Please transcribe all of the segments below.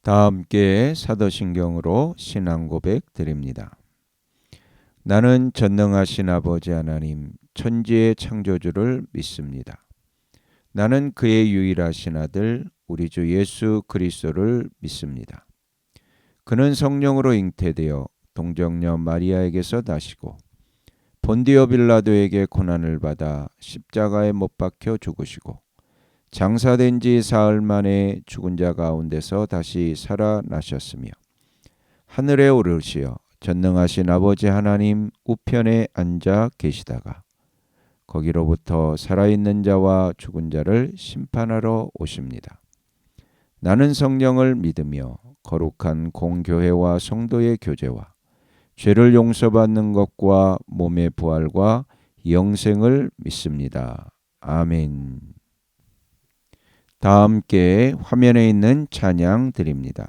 다 함께 사도신경으로 신앙 고백 드립니다. 나는 전능하신 아버지 하나님 천지의 창조주를 믿습니다. 나는 그의 유일하신 아들 우리 주 예수 그리스도를 믿습니다. 그는 성령으로 잉태되어 동정녀 마리아에게서 나시고 본디오 빌라도에게 고난을 받아 십자가에 못 박혀 죽으시고 장사된 지 사흘 만에 죽은 자 가운데서 다시 살아나셨으며 하늘에 오르시어 전능하신 아버지 하나님 우편에 앉아 계시다가 거기로부터 살아있는 자와 죽은 자를 심판하러 오십니다. 나는 성령을 믿으며 거룩한 공교회와 성도의 교제와 죄를 용서받는 것과 몸의 부활과 영생을 믿습니다. 아멘. 다 함께 화면에 있는 찬양 드립니다.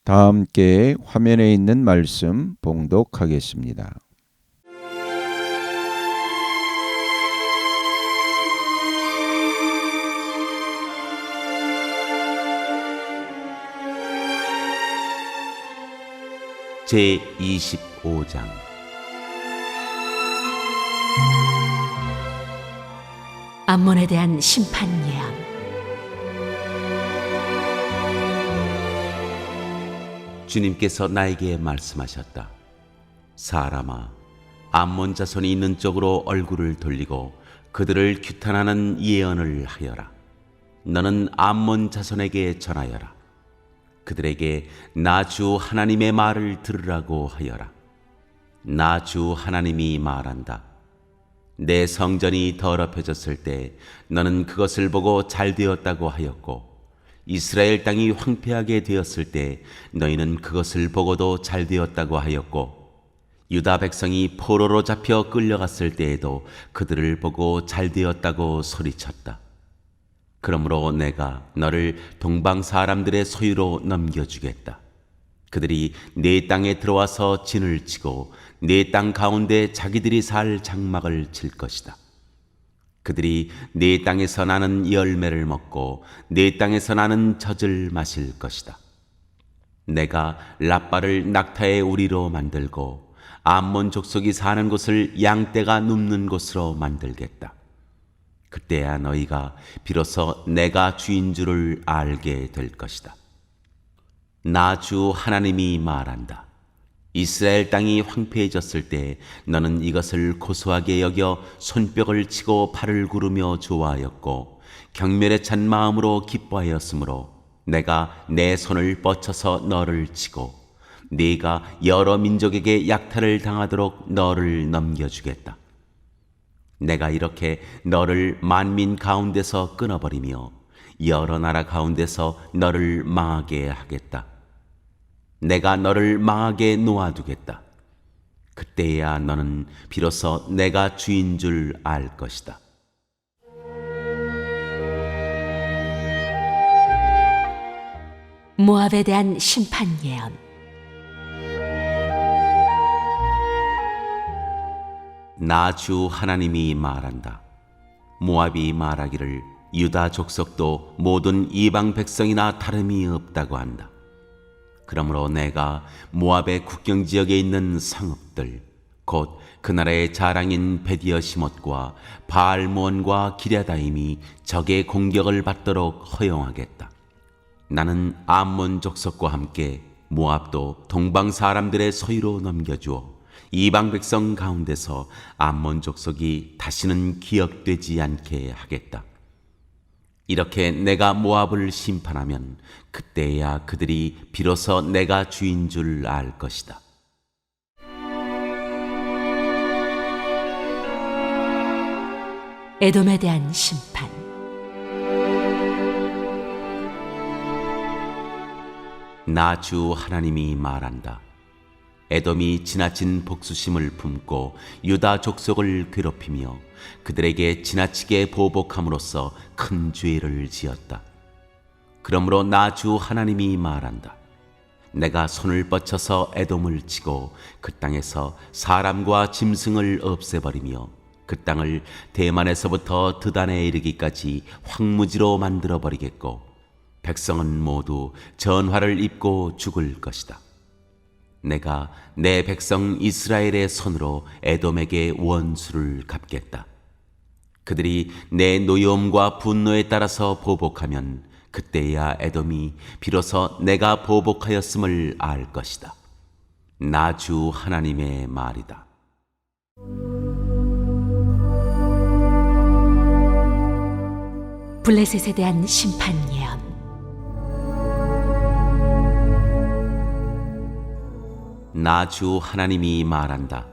다 함께 화면에 있는 말씀 봉독하겠습니다. 제25장 암몬에 대한 심판 예언. 주님께서 나에게 말씀하셨다. 사람아, 암몬 자손이 있는 쪽으로 얼굴을 돌리고 그들을 규탄하는 예언을 하여라. 너는 암몬 자손에게 전하여라. 그들에게 나 주 하나님의 말을 들으라고 하여라. 나 주 하나님이 말한다. 내 성전이 더럽혀졌을 때 너는 그것을 보고 잘되었다고 하였고, 이스라엘 땅이 황폐하게 되었을 때 너희는 그것을 보고도 잘되었다고 하였고, 유다 백성이 포로로 잡혀 끌려갔을 때에도 그들을 보고 잘되었다고 소리쳤다. 그러므로 내가 너를 동방 사람들의 소유로 넘겨주겠다. 그들이 네 땅에 들어와서 진을 치고 네 땅 가운데 자기들이 살 장막을 칠 것이다. 그들이 네 땅에서 나는 열매를 먹고 네 땅에서 나는 젖을 마실 것이다. 내가 랍바를 낙타의 우리로 만들고 암몬 족속이 사는 곳을 양떼가 눕는 곳으로 만들겠다. 그때야 너희가 비로소 내가 주인 줄을 알게 될 것이다. 나 주 하나님이 말한다. 이스라엘 땅이 황폐해졌을 때 너는 이것을 고소하게 여겨 손뼉을 치고 팔을 구르며 좋아하였고, 경멸에 찬 마음으로 기뻐하였으므로 내가 내 손을 뻗쳐서 너를 치고 네가 여러 민족에게 약탈을 당하도록 너를 넘겨주겠다. 내가 이렇게 너를 만민 가운데서 끊어버리며 여러 나라 가운데서 너를 망하게 하겠다. 내가 너를 망하게 놓아두겠다. 그때야 너는 비로소 내가 주인 줄 알 것이다. 모압에 대한 심판 예언. 나 주 하나님이 말한다. 모압이 말하기를 유다 족속도 모든 이방 백성이나 다름이 없다고 한다. 그러므로 내가 모압의 국경 지역에 있는 성읍들, 곧 그 나라의 자랑인 베디어시못과 바알몬과 기랴다임이 적의 공격을 받도록 허용하겠다. 나는 암몬 족속과 함께 모압도 동방 사람들의 소유로 넘겨주어 이방 백성 가운데서 암몬 족속이 다시는 기억되지 않게 하겠다. 이렇게 내가 모압을 심판하면 그때야 그들이 비로소 내가 주인 줄 알 것이다. 에돔에 대한 심판. 나 주 하나님이 말한다. 에돔이 지나친 복수심을 품고 유다 족속을 괴롭히며 그들에게 지나치게 보복함으로써 큰 죄를 지었다. 그러므로 나 주 하나님이 말한다. 내가 손을 뻗쳐서 에돔을 치고 그 땅에서 사람과 짐승을 없애버리며 그 땅을 대만에서부터 드단에 이르기까지 황무지로 만들어버리겠고, 백성은 모두 전화를 입고 죽을 것이다. 내가 내 백성 이스라엘의 손으로 에돔에게 원수를 갚겠다. 그들이 내 노여움과 분노에 따라서 보복하면 그때야 에돔이 비로소 내가 보복하였음을 알 것이다. 나 주 하나님의 말이다. 블레셋에 대한 심판 예언. 나 주 하나님이 말한다.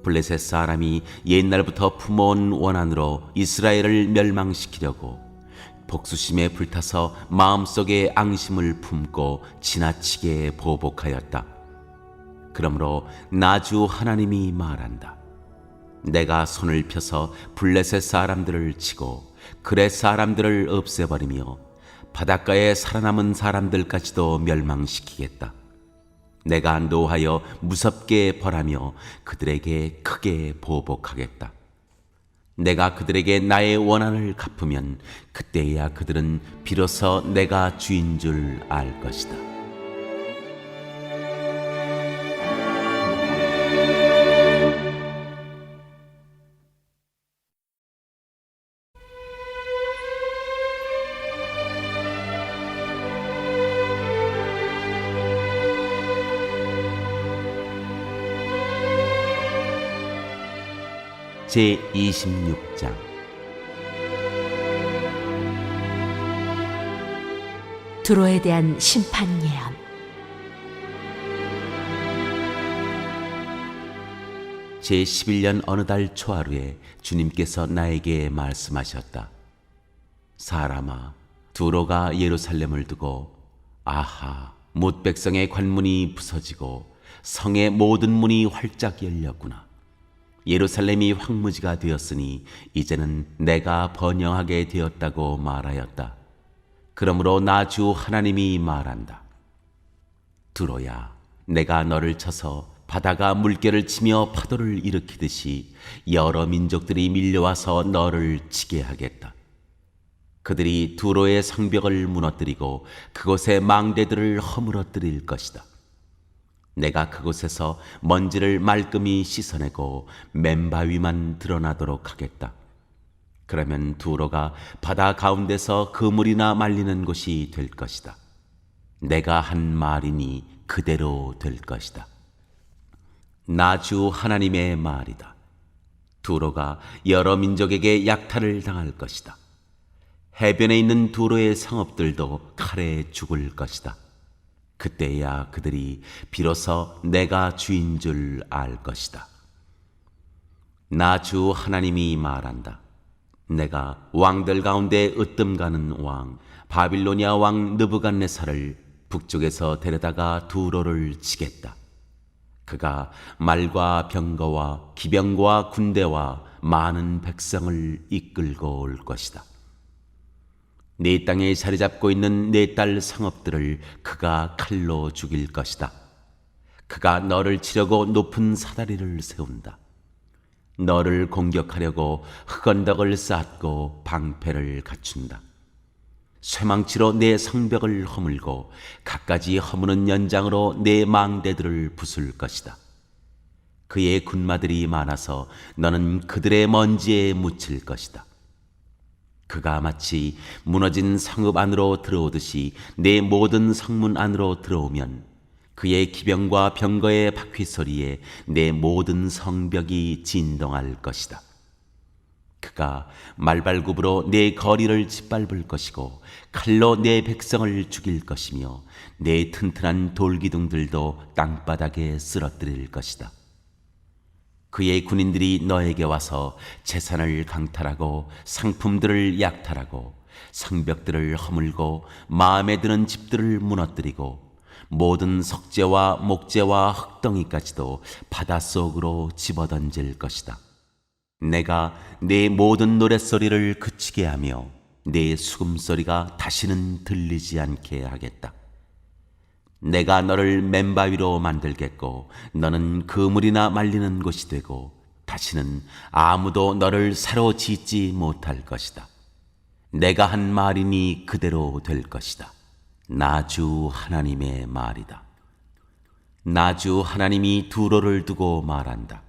블레셋 사람이 옛날부터 품어온 원한으로 이스라엘을 멸망시키려고 복수심에 불타서 마음속에 앙심을 품고 지나치게 보복하였다. 그러므로 나 주 하나님이 말한다. 내가 손을 펴서 블레셋 사람들을 치고 그렛 사람들을 없애버리며 바닷가에 살아남은 사람들까지도 멸망시키겠다. 내가 노하여 무섭게 벌하며 그들에게 크게 보복하겠다. 내가 그들에게 나의 원한을 갚으면 그때야 그들은 비로소 내가 주인 줄 알 것이다. 제26장. 두로에 대한 심판 예언. 제11년 어느 달 초하루에 주님께서 나에게 말씀하셨다. 사람아, 두로가 예루살렘을 두고 아하, 뭇 백성의 관문이 부서지고 성의 모든 문이 활짝 열렸구나. 예루살렘이 황무지가 되었으니 이제는 내가 번영하게 되었다고 말하였다. 그러므로 나 주 하나님이 말한다. 두로야, 내가 너를 쳐서 바다가 물결을 치며 파도를 일으키듯이 여러 민족들이 밀려와서 너를 치게 하겠다. 그들이 두로의 성벽을 무너뜨리고 그곳의 망대들을 허물어뜨릴 것이다. 내가 그곳에서 먼지를 말끔히 씻어내고 맨바위만 드러나도록 하겠다. 그러면 두로가 바다 가운데서 그물이나 말리는 곳이 될 것이다. 내가 한 말이니 그대로 될 것이다. 나 주 하나님의 말이다. 두로가 여러 민족에게 약탈을 당할 것이다. 해변에 있는 두로의 성읍들도 칼에 죽을 것이다. 그때야 그들이 비로소 내가 주인 줄 알 것이다. 나 주 하나님이 말한다. 내가 왕들 가운데 으뜸가는 왕 바빌로니아 왕 느부갓네살을 북쪽에서 데려다가 두로를 치겠다. 그가 말과 병거와 기병과 군대와 많은 백성을 이끌고 올 것이다. 네 땅에 자리 잡고 있는 네 딸 성읍들을 그가 칼로 죽일 것이다. 그가 너를 치려고 높은 사다리를 세운다. 너를 공격하려고 흑언덕을 쌓고 방패를 갖춘다. 쇠망치로 내 성벽을 허물고 갖가지 허무는 연장으로 내 망대들을 부술 것이다. 그의 군마들이 많아서 너는 그들의 먼지에 묻힐 것이다. 그가 마치 무너진 성읍 안으로 들어오듯이 내 모든 성문 안으로 들어오면 그의 기병과 병거의 바퀴 소리에 내 모든 성벽이 진동할 것이다. 그가 말발굽으로 내 거리를 짓밟을 것이고 칼로 내 백성을 죽일 것이며 내 튼튼한 돌기둥들도 땅바닥에 쓰러뜨릴 것이다. 그의 군인들이 너에게 와서 재산을 강탈하고 상품들을 약탈하고 성벽들을 허물고 마음에 드는 집들을 무너뜨리고 모든 석재와 목재와 흙덩이까지도 바닷속으로 집어던질 것이다. 내가 네 모든 노랫소리를 그치게 하며 네 수금소리가 다시는 들리지 않게 하겠다. 내가 너를 맨바위로 만들겠고 너는 그물이나 말리는 곳이 되고 다시는 아무도 너를 새로 짓지 못할 것이다. 내가 한 말이니 그대로 될 것이다. 나 주 하나님의 말이다. 나 주 하나님이 두로를 두고 말한다.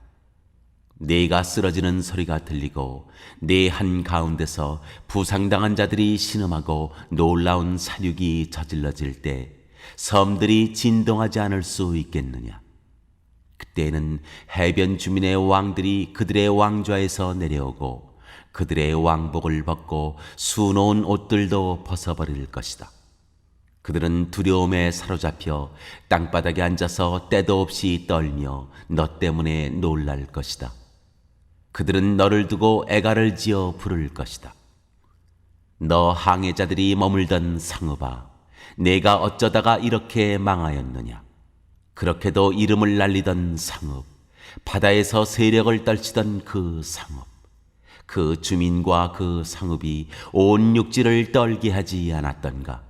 네가 쓰러지는 소리가 들리고 네 한가운데서 부상당한 자들이 신음하고 놀라운 사륙이 저질러질 때 섬들이 진동하지 않을 수 있겠느냐. 그때는 해변 주민의 왕들이 그들의 왕좌에서 내려오고 그들의 왕복을 벗고 수놓은 옷들도 벗어버릴 것이다. 그들은 두려움에 사로잡혀 땅바닥에 앉아서 때도 없이 떨며 너 때문에 놀랄 것이다. 그들은 너를 두고 애가를 지어 부를 것이다. 너 항해자들이 머물던 성읍아, 내가 어쩌다가 이렇게 망하였느냐. 그렇게도 이름을 날리던 성읍, 바다에서 세력을 떨치던 그 성읍, 그 주민과 그 성읍이 온 육지를 떨게 하지 않았던가.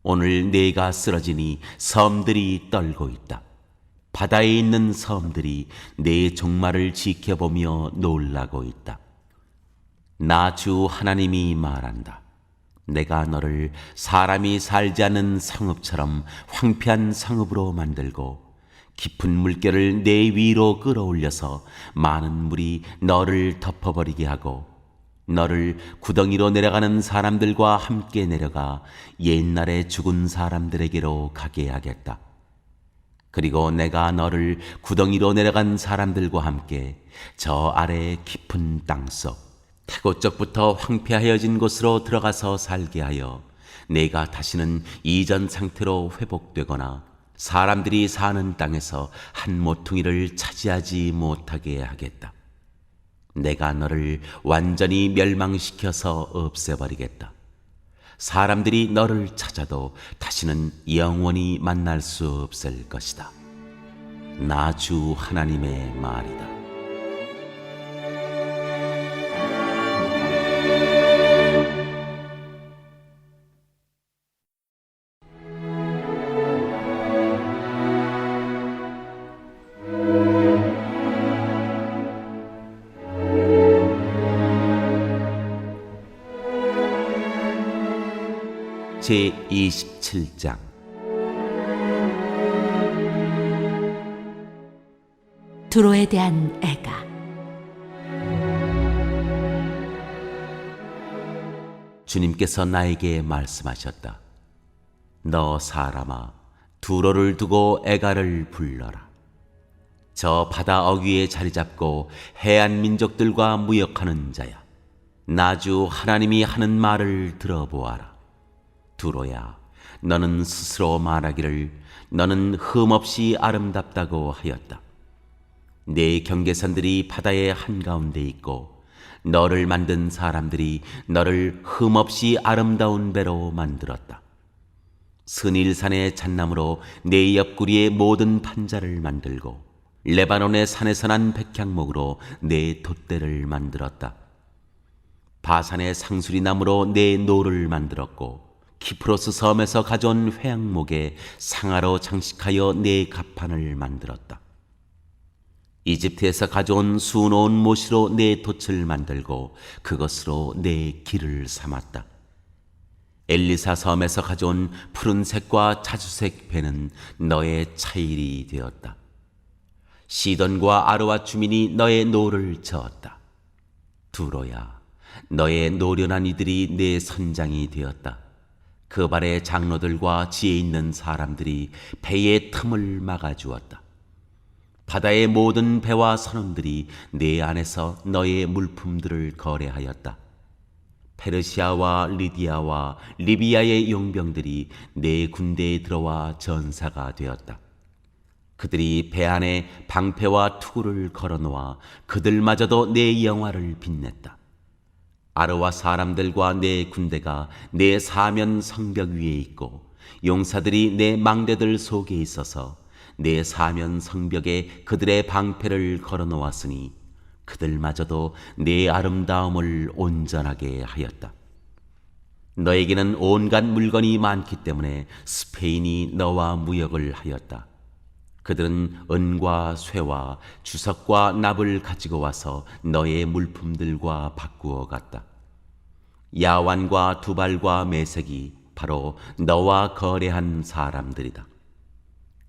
오늘 네가 쓰러지니 섬들이 떨고 있다. 바다에 있는 섬들이 네 종말을 지켜보며 놀라고 있다. 나 주 하나님이 말한다. 내가 너를 사람이 살지 않는 성읍처럼 황폐한 성읍으로 만들고 깊은 물결을 내 위로 끌어올려서 많은 물이 너를 덮어버리게 하고 너를 구덩이로 내려가는 사람들과 함께 내려가 옛날에 죽은 사람들에게로 가게 하겠다. 그리고 내가 너를 구덩이로 내려간 사람들과 함께 저 아래 깊은 땅속 태고적부터 황폐하여진 곳으로 들어가서 살게 하여 내가 다시는 이전 상태로 회복되거나 사람들이 사는 땅에서 한 모퉁이를 차지하지 못하게 하겠다. 내가 너를 완전히 멸망시켜서 없애버리겠다. 사람들이 너를 찾아도 다시는 영원히 만날 수 없을 것이다. 나 주 하나님의 말이다. 제27장 두로에 대한 애가. 주님께서 나에게 말씀하셨다. 너 사람아, 두로를 두고 애가를 불러라. 저 바다 어귀에 자리 잡고 해안 민족들과 무역하는 자야. 나주 하나님이 하는 말을 들어보아라. 두로야, 너는 스스로 말하기를 너는 흠없이 아름답다고 하였다. 내 경계선들이 바다의 한가운데 있고 너를 만든 사람들이 너를 흠없이 아름다운 배로 만들었다. 스닐산의 잣나무로 내 옆구리의 모든 판자를 만들고 레바논의 산에서 난 백향목으로 내 돛대를 만들었다. 바산의 상수리 나무로 내 노를 만들었고 키프로스 섬에서 가져온 회양목에 상아로 장식하여 내 갑판을 만들었다. 이집트에서 가져온 수놓은 못으로 내 돛을 만들고 그것으로 내 길을 삼았다. 엘리사 섬에서 가져온 푸른색과 자주색 배는 너의 차일이 되었다. 시돈과 아르와 주민이 너의 노를 저었다. 두로야, 너의 노련한 이들이 내 선장이 되었다. 그 발의 장로들과 지혜 있는 사람들이 배의 틈을 막아주었다. 바다의 모든 배와 선원들이 내 안에서 너의 물품들을 거래하였다. 페르시아와 리디아와 리비아의 용병들이 내 군대에 들어와 전사가 되었다. 그들이 배 안에 방패와 투구를 걸어놓아 그들마저도 내 영화를 빛냈다. 아르와 사람들과 내 군대가 내 사면 성벽 위에 있고 용사들이 내 망대들 속에 있어서 내 사면 성벽에 그들의 방패를 걸어놓았으니 그들마저도 내 아름다움을 온전하게 하였다. 너에게는 온갖 물건이 많기 때문에 스페인이 너와 무역을 하였다. 그들은 은과 쇠와 주석과 납을 가지고 와서 너의 물품들과 바꾸어 갔다. 야완과 두발과 메색이 바로 너와 거래한 사람들이다.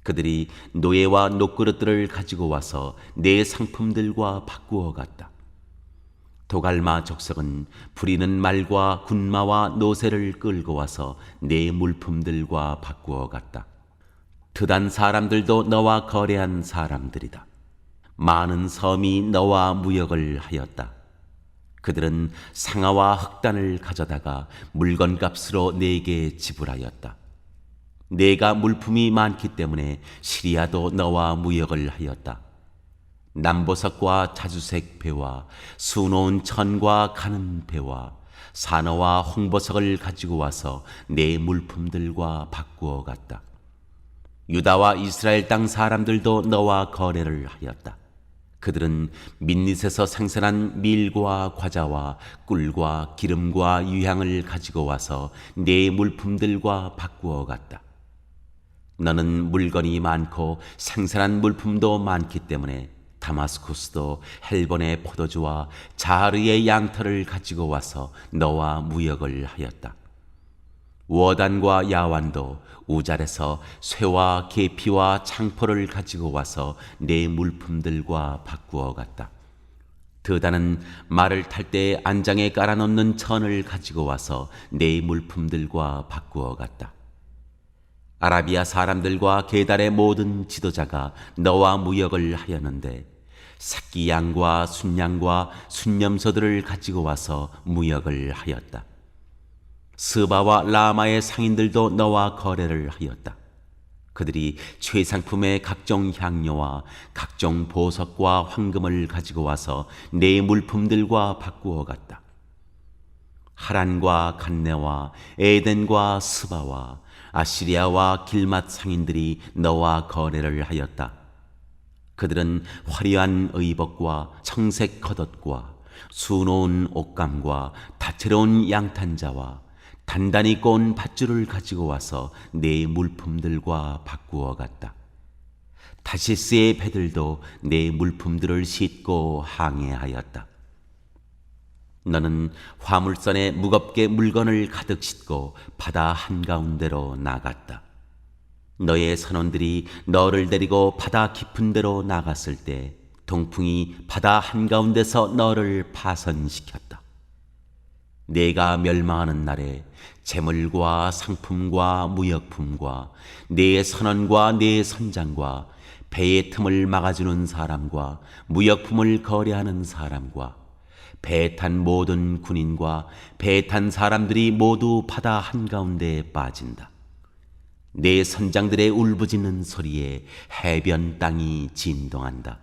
그들이 노예와 녹그릇들을 가지고 와서 내 상품들과 바꾸어 갔다. 도갈마 족속은 부리는 말과 군마와 노새를 끌고 와서 내 물품들과 바꾸어 갔다. 드단 사람들도 너와 거래한 사람들이다. 많은 섬이 너와 무역을 하였다. 그들은 상아와 흑단을 가져다가 물건값으로 내게 지불하였다. 내가 물품이 많기 때문에 시리아도 너와 무역을 하였다. 남보석과 자주색 배와 수놓은 천과 가는 배와 산어와 홍보석을 가지고 와서 내 물품들과 바꾸어 갔다. 유다와 이스라엘 땅 사람들도 너와 거래를 하였다. 그들은 민닛에서 생산한 밀과 과자와 꿀과 기름과 유향을 가지고 와서 내 물품들과 바꾸어 갔다. 너는 물건이 많고 생산한 물품도 많기 때문에 다마스쿠스도 헬본의 포도주와 자르의 양털을 가지고 와서 너와 무역을 하였다. 워단과 야완도 우잘에서 쇠와 계피와 창포를 가지고 와서 내 물품들과 바꾸어 갔다. 드다는 말을 탈 때 안장에 깔아놓는 천을 가지고 와서 내 물품들과 바꾸어 갔다. 아라비아 사람들과 게달의 모든 지도자가 너와 무역을 하였는데 새끼 양과 순양과 순념소들을 가지고 와서 무역을 하였다. 스바와 라마의 상인들도 너와 거래를 하였다. 그들이 최상품의 각종 향료와 각종 보석과 황금을 가지고 와서 내 물품들과 바꾸어 갔다. 하란과 간네와 에덴과 스바와 아시리아와 길맛 상인들이 너와 거래를 하였다. 그들은 화려한 의복과 청색 겉옷과 수놓은 옷감과 다채로운 양탄자와 단단히 꼬은 밧줄을 가지고 와서 내 물품들과 바꾸어 갔다. 다시스의 배들도 내 물품들을 싣고 항해하였다. 너는 화물선에 무겁게 물건을 가득 싣고 바다 한가운데로 나갔다. 너의 선원들이 너를 데리고 바다 깊은 데로 나갔을 때 동풍이 바다 한가운데서 너를 파선시켰다. 내가 멸망하는 날에 재물과 상품과 무역품과 내 선원과 내 선장과 배의 틈을 막아주는 사람과 무역품을 거래하는 사람과 배 탄 모든 군인과 배 탄 사람들이 모두 바다 한가운데에 빠진다. 내 선장들의 울부짖는 소리에 해변 땅이 진동한다.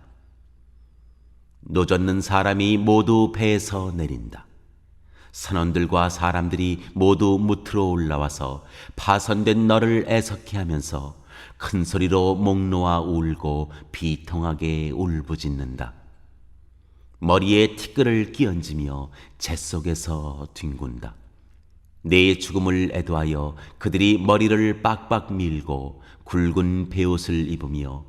노젓는 사람이 모두 배에서 내린다. 선원들과 사람들이 모두 무트로 올라와서 파선된 너를 애석해 하면서 큰 소리로 목 놓아 울고 비통하게 울부짖는다. 머리에 티끌을 끼얹으며 재 속에서 뒹군다. 내 죽음을 애도하여 그들이 머리를 빡빡 밀고 굵은 베옷을 입으며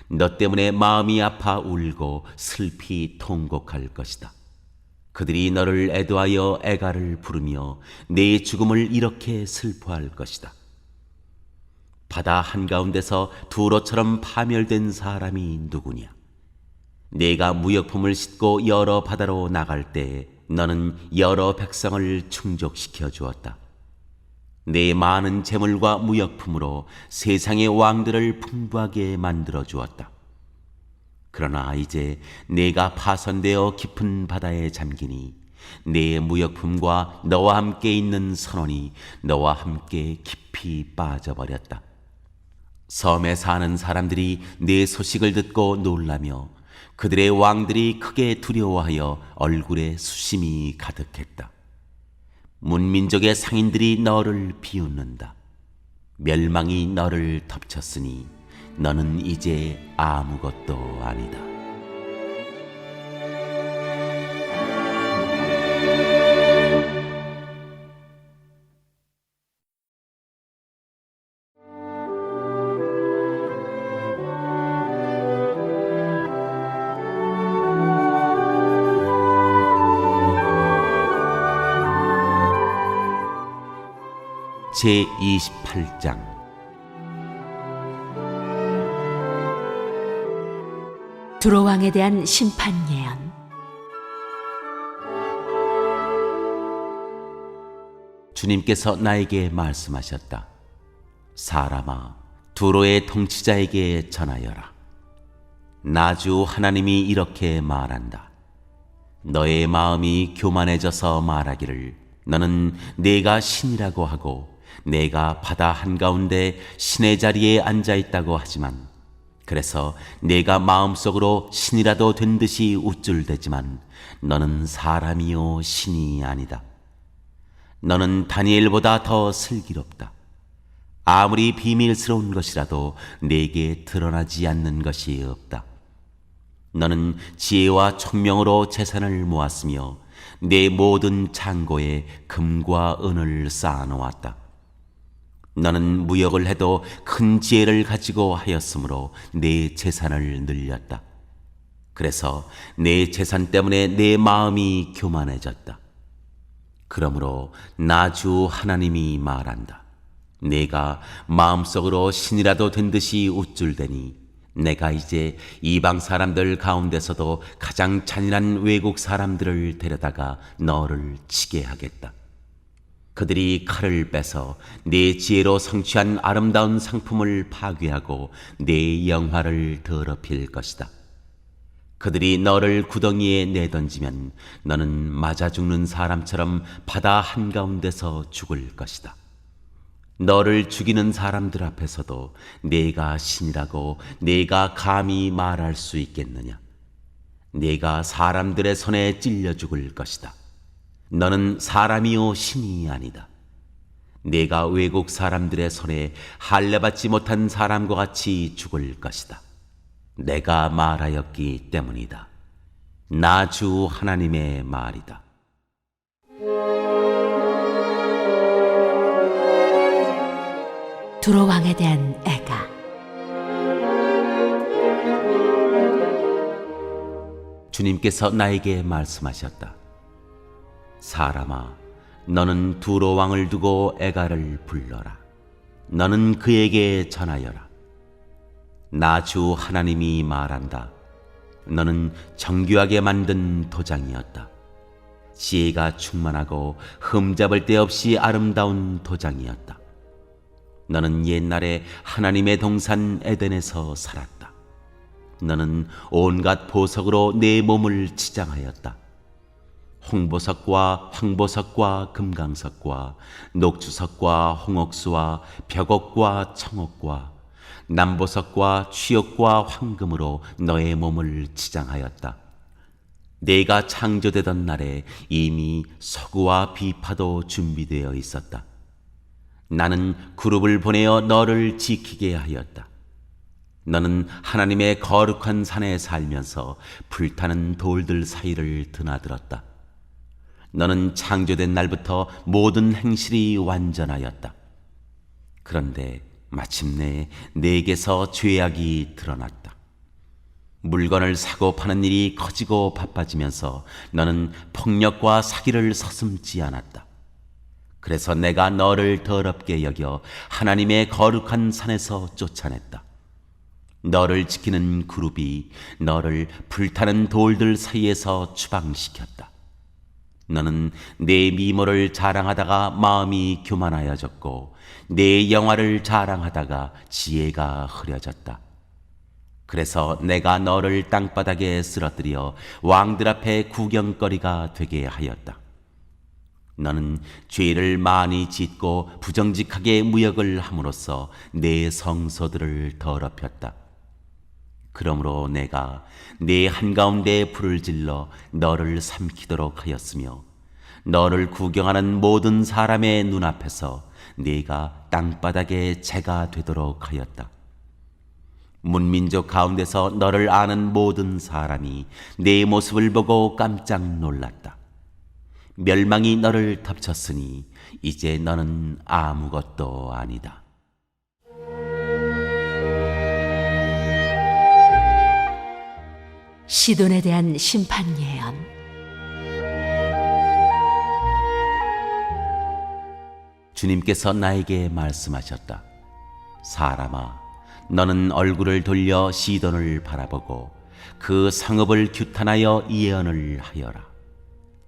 너 때문에 마음이 아파 울고 슬피 통곡할 것이다. 그들이 너를 애도하여 애가를 부르며 내 죽음을 이렇게 슬퍼할 것이다. 바다 한가운데서 두로처럼 파멸된 사람이 누구냐? 내가 무역품을 싣고 여러 바다로 나갈 때 너는 여러 백성을 충족시켜 주었다. 내 많은 재물과 무역품으로 세상의 왕들을 풍부하게 만들어 주었다. 그러나 이제 내가 파선되어 깊은 바다에 잠기니 내 무역품과 너와 함께 있는 선원이 너와 함께 깊이 빠져버렸다. 섬에 사는 사람들이 내 소식을 듣고 놀라며 그들의 왕들이 크게 두려워하여 얼굴에 수심이 가득했다. 문민족의 상인들이 너를 비웃는다. 멸망이 너를 덮쳤으니 너는 이제 아무것도 아니다. 제28장 두로 왕에 대한 심판 예언. 주님께서 나에게 말씀하셨다. 사람아, 두로의 통치자에게 전하여라. 나주 하나님이 이렇게 말한다. 너의 마음이 교만해져서 말하기를 너는 내가 신이라고 하고 내가 바다 한가운데 신의 자리에 앉아있다고 하지만 그래서 내가 마음속으로 신이라도 된 듯이 우쭐대지만 너는 사람이요 신이 아니다. 너는 다니엘보다 더 슬기롭다. 아무리 비밀스러운 것이라도 내게 드러나지 않는 것이 없다. 너는 지혜와 총명으로 재산을 모았으며 내 모든 창고에 금과 은을 쌓아놓았다. 너는 무역을 해도 큰 지혜를 가지고 하였으므로 내 재산을 늘렸다. 그래서 내 재산 때문에 내 마음이 교만해졌다. 그러므로 나주 하나님이 말한다. 내가 마음속으로 신이라도 된 듯이 우쭐대니 내가 이제 이방 사람들 가운데서도 가장 잔인한 외국 사람들을 데려다가 너를 치게 하겠다. 그들이 칼을 빼서 네 지혜로 성취한 아름다운 상품을 파괴하고 네 영화를 더럽힐 것이다. 그들이 너를 구덩이에 내던지면 너는 맞아 죽는 사람처럼 바다 한가운데서 죽을 것이다. 너를 죽이는 사람들 앞에서도 네가 신이라고 네가 감히 말할 수 있겠느냐? 네가 사람들의 손에 찔려 죽을 것이다. 너는 사람이요 신이 아니다. 네가 외국 사람들의 손에 할례받지 못한 사람과 같이 죽을 것이다. 내가 말하였기 때문이다. 나 주 하나님의 말이다. 두로 왕에 대한 애가. 주님께서 나에게 말씀하셨다. 사람아, 너는 두로 왕을 두고 애가를 불러라. 너는 그에게 전하여라. 나 주 하나님이 말한다. 너는 정교하게 만든 도장이었다. 지혜가 충만하고 흠잡을 데 없이 아름다운 도장이었다. 너는 옛날에 하나님의 동산 에덴에서 살았다. 너는 온갖 보석으로 내 몸을 치장하였다. 홍보석과 황보석과 금강석과 녹주석과 홍옥수와 벽옥과 청옥과 남보석과 취옥과 황금으로 너의 몸을 치장하였다. 내가 창조되던 날에 이미 서구와 비파도 준비되어 있었다. 나는 그룹을 보내어 너를 지키게 하였다. 너는 하나님의 거룩한 산에 살면서 불타는 돌들 사이를 드나들었다. 너는 창조된 날부터 모든 행실이 완전하였다. 그런데 마침내 내게서 죄악이 드러났다. 물건을 사고 파는 일이 커지고 바빠지면서 너는 폭력과 사기를 서슴지 않았다. 그래서 내가 너를 더럽게 여겨 하나님의 거룩한 산에서 쫓아냈다. 너를 지키는 그룹이 너를 불타는 돌들 사이에서 추방시켰다. 너는 내 미모를 자랑하다가 마음이 교만하여졌고 내 영화를 자랑하다가 지혜가 흐려졌다. 그래서 내가 너를 땅바닥에 쓰러뜨려 왕들 앞에 구경거리가 되게 하였다. 너는 죄를 많이 짓고 부정직하게 무역을 함으로써 내 성소들을 더럽혔다. 그러므로 내가 내 한가운데 불을 질러 너를 삼키도록 하였으며 너를 구경하는 모든 사람의 눈앞에서 네가 땅바닥에 재가 되도록 하였다. 문민족 가운데서 너를 아는 모든 사람이 네 모습을 보고 깜짝 놀랐다. 멸망이 너를 덮쳤으니 이제 너는 아무것도 아니다. 시돈에 대한 심판 예언. 주님께서 나에게 말씀하셨다. 사람아, 너는 얼굴을 돌려 시돈을 바라보고 그 성읍을 규탄하여 예언을 하여라.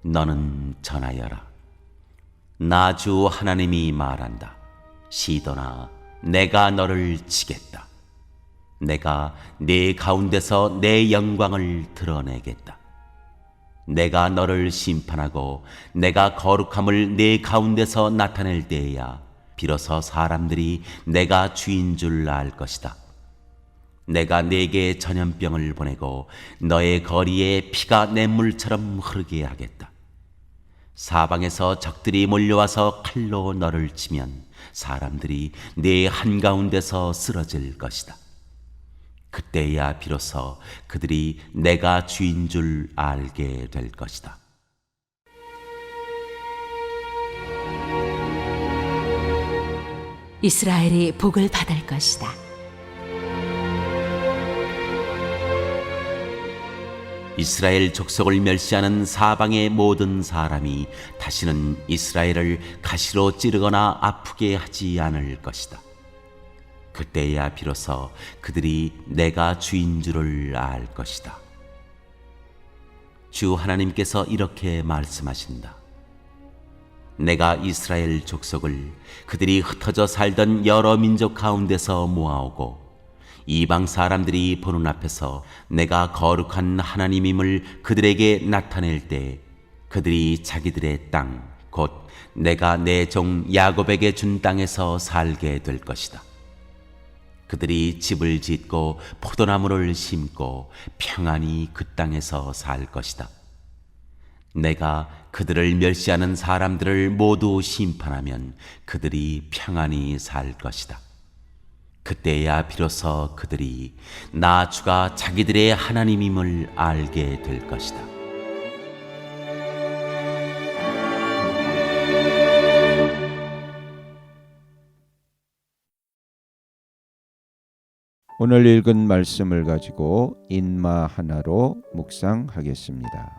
너는 전하여라. 나 주 하나님이 말한다. 시돈아, 내가 너를 치겠다. 내가 네 가운데서 내 영광을 드러내겠다. 내가 너를 심판하고 내가 거룩함을 네 가운데서 나타낼 때에야 비로소 사람들이 내가 주인 줄 알 것이다. 내가 네게 전염병을 보내고 너의 거리에 피가 냇물처럼 흐르게 하겠다. 사방에서 적들이 몰려와서 칼로 너를 치면 사람들이 네 한가운데서 쓰러질 것이다. 그때야 비로소 그들이 내가 주인 줄 알게 될 것이다. 이스라엘이 복을 받을 것이다. 이스라엘 족속을 멸시하는 사방의 모든 사람이 다시는 이스라엘을 가시로 찌르거나 아프게 하지 않을 것이다. 그때야 비로소 그들이 내가 주인 줄을 알 것이다. 주 하나님께서 이렇게 말씀하신다. 내가 이스라엘 족속을 그들이 흩어져 살던 여러 민족 가운데서 모아오고 이방 사람들이 보는 앞에서 내가 거룩한 하나님임을 그들에게 나타낼 때 그들이 자기들의 땅, 곧 내가 내 종 야곱에게 준 땅에서 살게 될 것이다. 그들이 집을 짓고 포도나무를 심고 평안히 그 땅에서 살 것이다. 내가 그들을 멸시하는 사람들을 모두 심판하면 그들이 평안히 살 것이다. 그때야 비로소 그들이 나 주가 자기들의 하나님임을 알게 될 것이다. 오늘 읽은 말씀을 가지고 인마 하나로 묵상하겠습니다.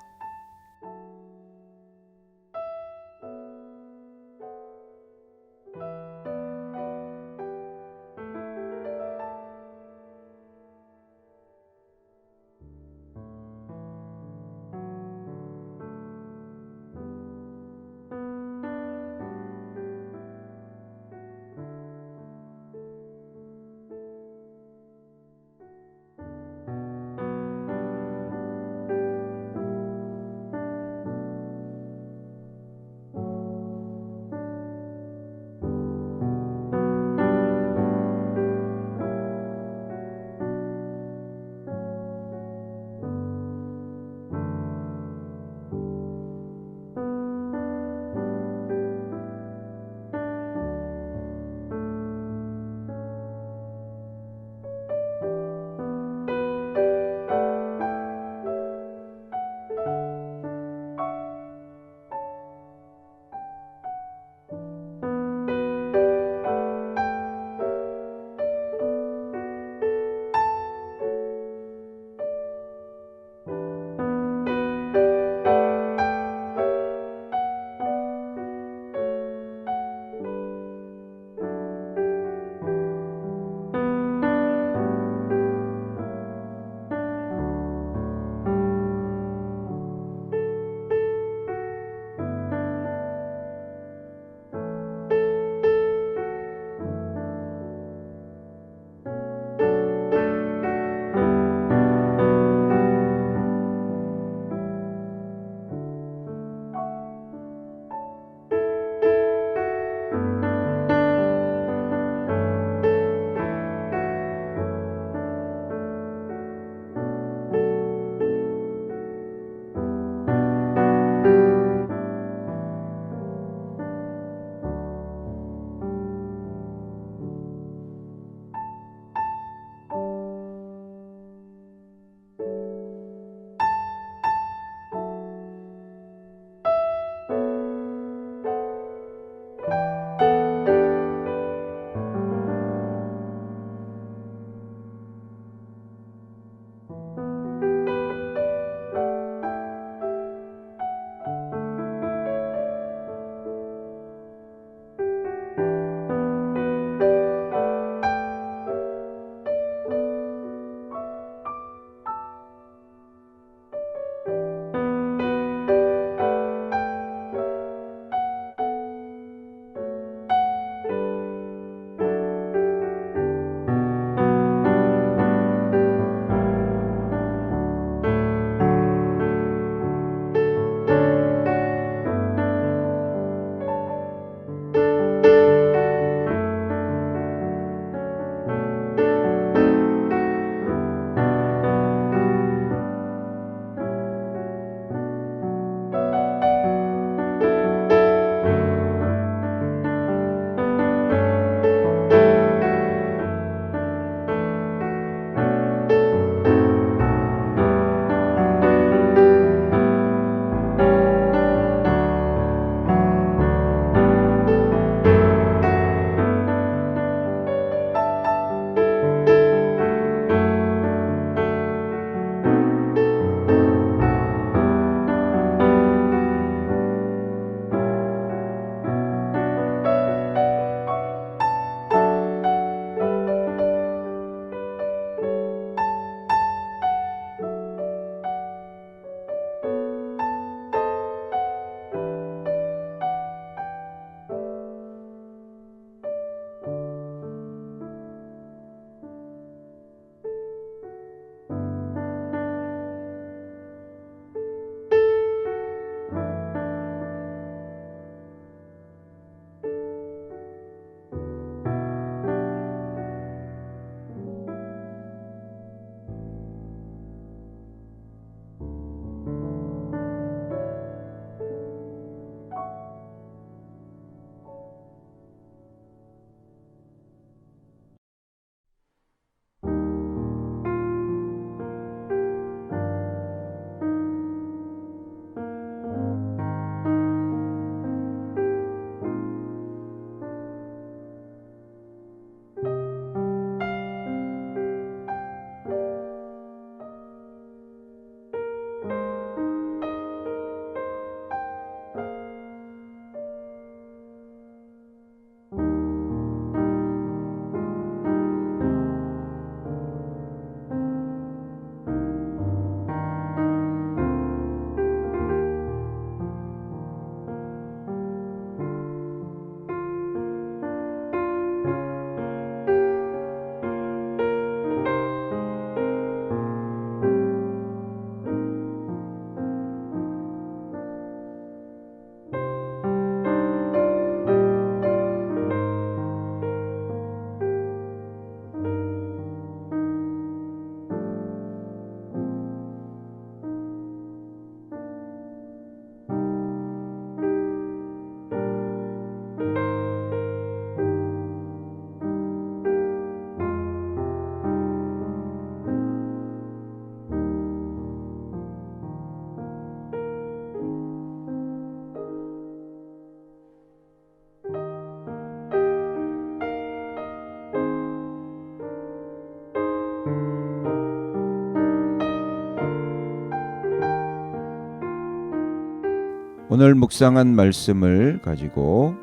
오늘 묵상한 말씀을 가지고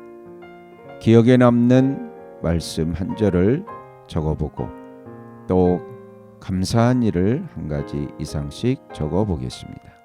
기억에 남는 말씀 한 절을 적어보고 또 감사한 일을 한 가지 이상씩 적어보겠습니다.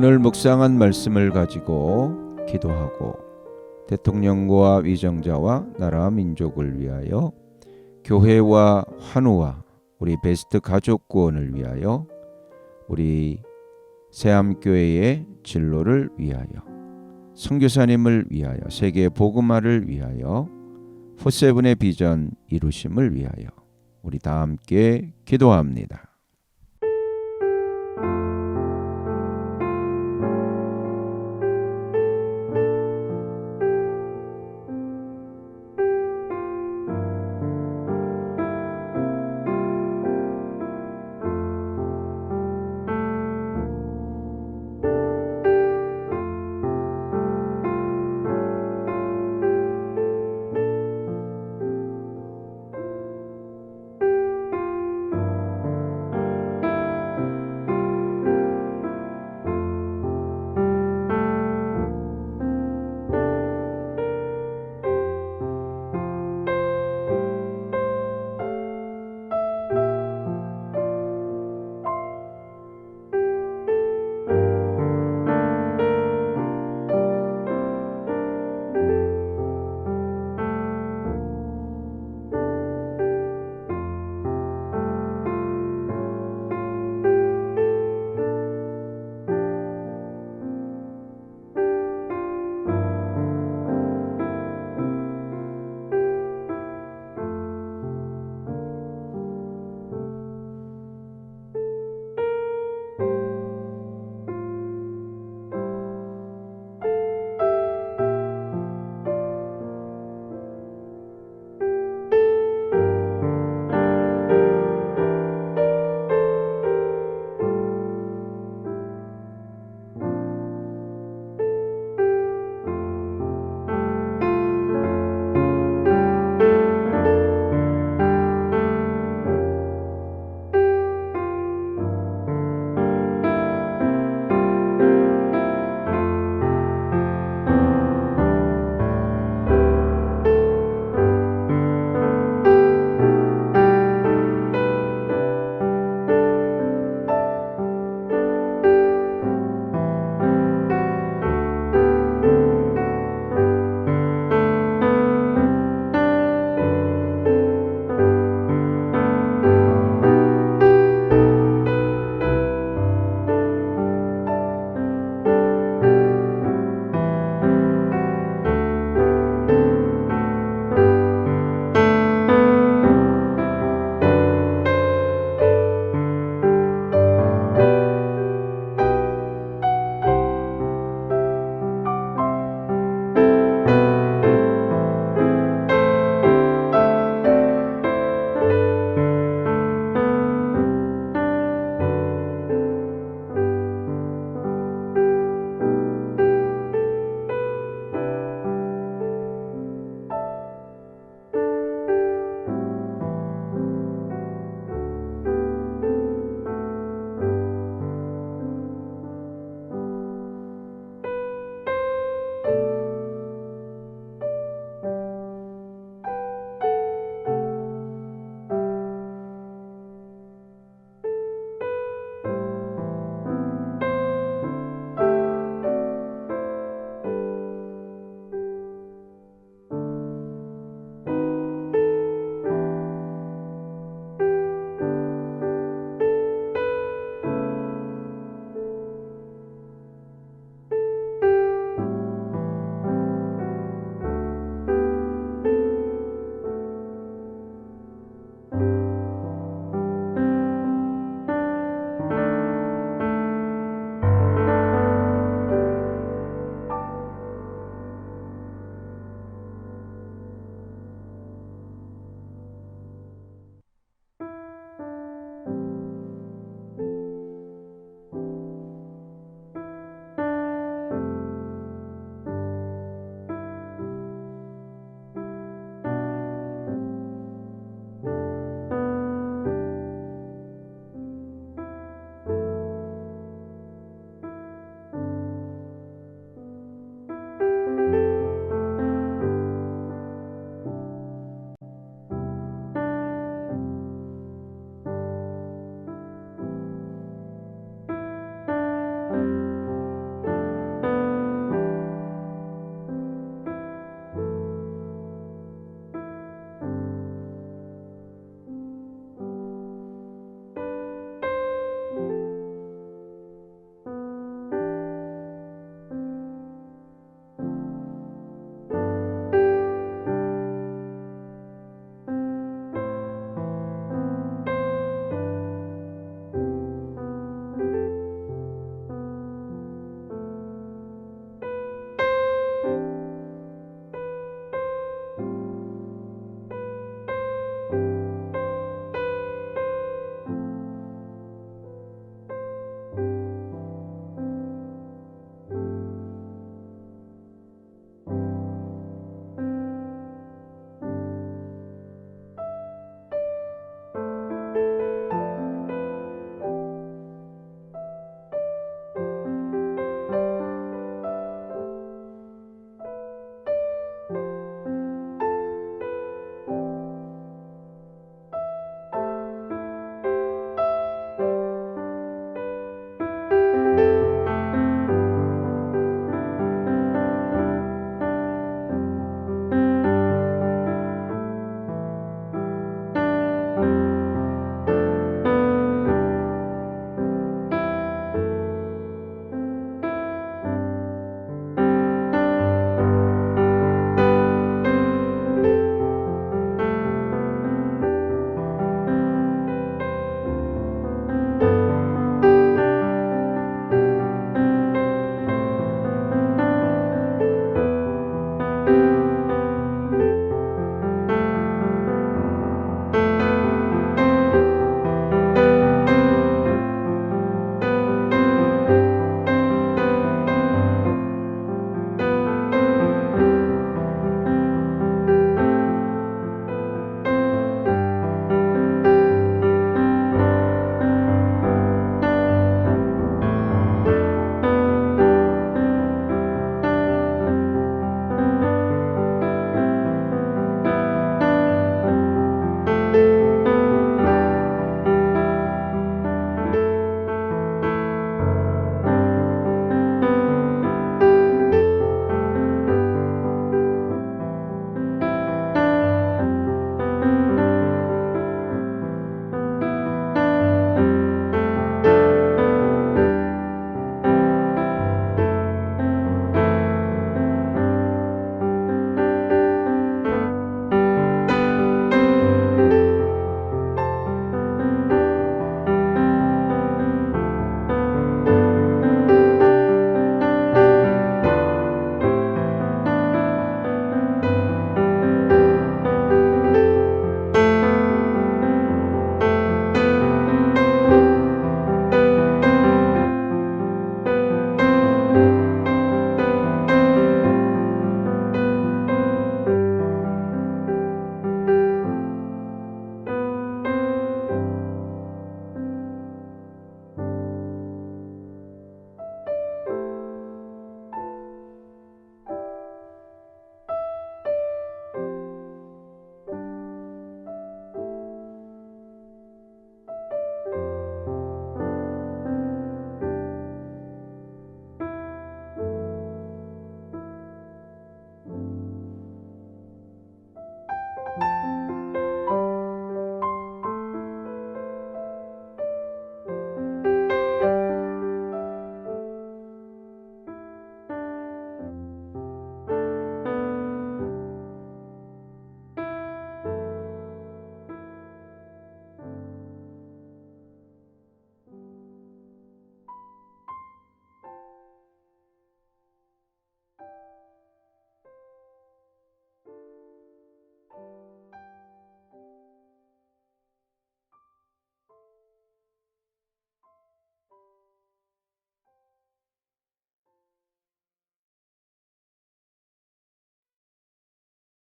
오늘 묵상한 말씀을 가지고 기도하고 대통령과 위정자와 나라 민족을 위하여 교회와 환우와 우리 베스트 가족 구원을 위하여 우리 새암교회의 진로를 위하여 선교사님을 위하여 세계 복음화를 위하여 포세븐의 비전 이루심을 위하여 우리 다 함께 기도합니다.